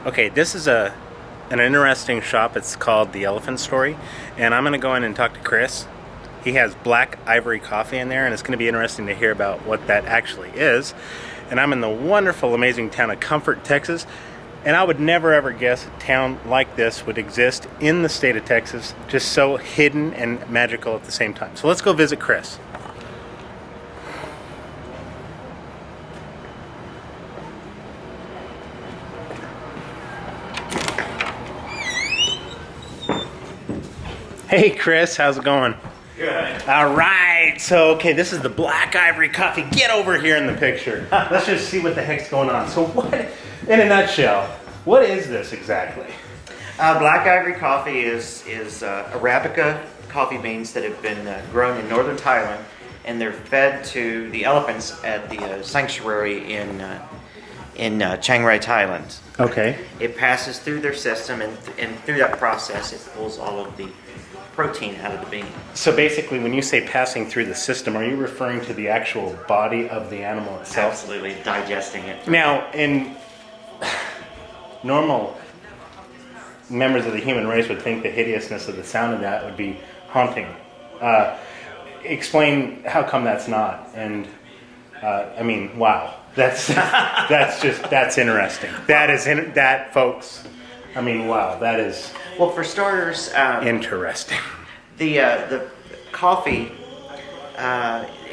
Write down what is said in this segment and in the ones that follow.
Okay, this is an interesting shop. It's called The Elephant Story, and I'm going to go in and talk to Chris. He has black ivory coffee in there, and it's going to be interesting to hear about what that actually is. And I'm in the wonderful, amazing town of Comfort, Texas, and I would never ever guess a town like this would exist in the state of Texas, just so hidden and magical at the same time. So let's go visit Chris. Hey Chris, how's it going? Good. All right, so okay, this is the black ivory coffee. Get over here in the picture. Let's just see what the heck's going on. So what, in a nutshell, what is this exactly? Black ivory coffee is Arabica coffee beans that have been grown in northern Thailand, and they're fed to the elephants at the sanctuary in Chiang Rai, Thailand. Okay. It passes through their system, and through that process, it pulls all of the protein out of the bean. So basically, when you say passing through the system, are you referring to the actual body of the animal itself? Absolutely, digesting it. Now, in normal members of the human race would think the hideousness of the sound of that would be haunting. Explain how come that's not, and I mean, wow, that's that's interesting. That folks. I mean, wow, that is. Well, for starters, interesting. The coffee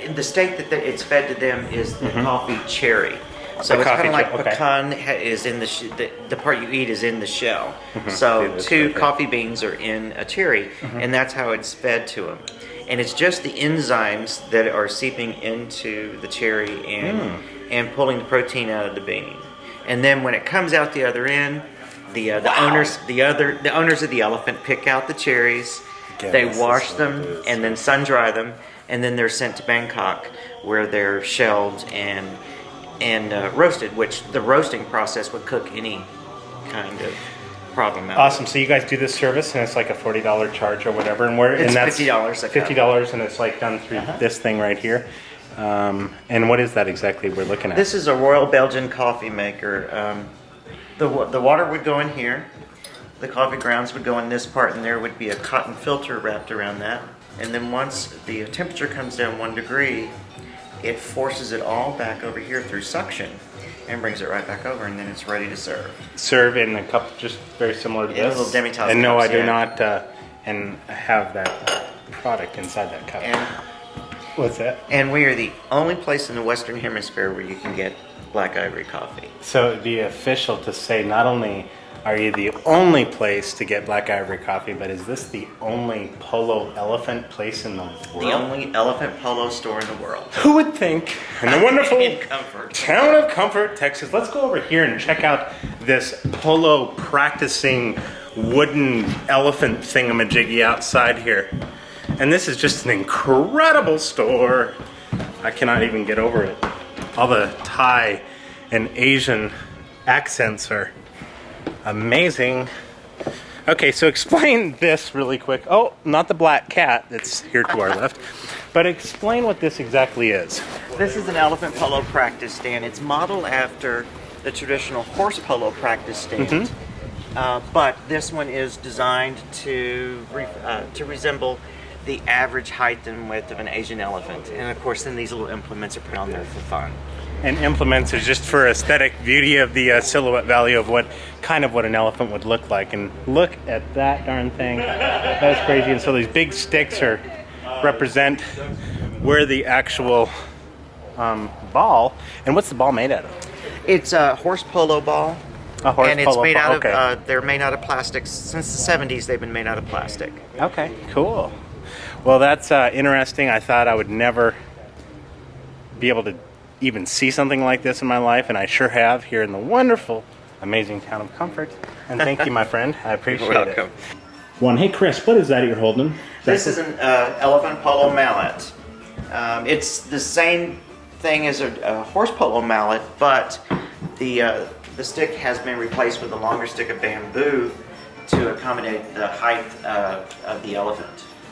in the state that it's fed to them is the coffee cherry. So it's kind of like pecan is in the part you eat is in the shell. So two coffee beans are in a cherry, and that's how it's fed to them. And it's just the enzymes that are seeping into the cherry and pulling the protein out of the bean. And then when it comes out the other end, the owners of the elephant pick out the cherries. They wash them and then sun dry them, and then they're sent to Bangkok, where they're shelled and roasted. Which the roasting process would cook any kind of problem out. Awesome. So you guys do this service, and it's like a $40 charge or whatever, and that's $50. $50, and it's like done through this thing right here. And what is that exactly we're looking at? This is a Royal Belgian coffee maker. The water would go in here, the coffee grounds would go in this part, and there would be a cotton filter wrapped around that. And then once the temperature comes down 1 degree, it forces it all back over here through suction and brings it right back over, and then it's ready to serve. Serve in a cup just very similar to this? A little demi-tasse And no, cups, I do not and have that product inside that cup. And, what's that? And we are the only place in the Western Hemisphere where you can get black ivory coffee. So it'd be official to say not only are you the only place to get black ivory coffee, but is this the only polo elephant place in the world? The only elephant polo store in the world. Who would think? In the wonderful in Comfort. Town of Comfort, Texas. Let's go over here and check out this polo practicing wooden elephant thingamajiggy outside here. And this is just an incredible store. I cannot even get over it. All the Thai and Asian accents are amazing. Okay, so explain this really quick. Oh, not the black cat that's here to our left, but explain what this exactly is. This is an elephant polo practice stand. It's modeled after the traditional horse polo practice stand, but this one is designed to resemble the average height and width of an Asian elephant. And of course, then these little implements are put on there for fun. And implements are just for aesthetic beauty of the silhouette value of what an elephant would look like. And look at that darn thing. That's crazy. And so these big sticks represent where the actual ball. And what's the ball made out of? It's a horse polo ball. A horse and it's polo made ball. out of. They're made out of plastic. Since the 70s, they've been made out of plastic. Okay, cool. Well, that's interesting. I thought I would never be able to even see something like this in my life, and I sure have here in the wonderful, amazing town of Comfort. And thank you, my friend. I appreciate it. Welcome. Hey, Chris, what is that you're holding? This is an elephant polo mallet. It's the same thing as a horse polo mallet, but the stick has been replaced with a longer stick of bamboo to accommodate the height of the elephant.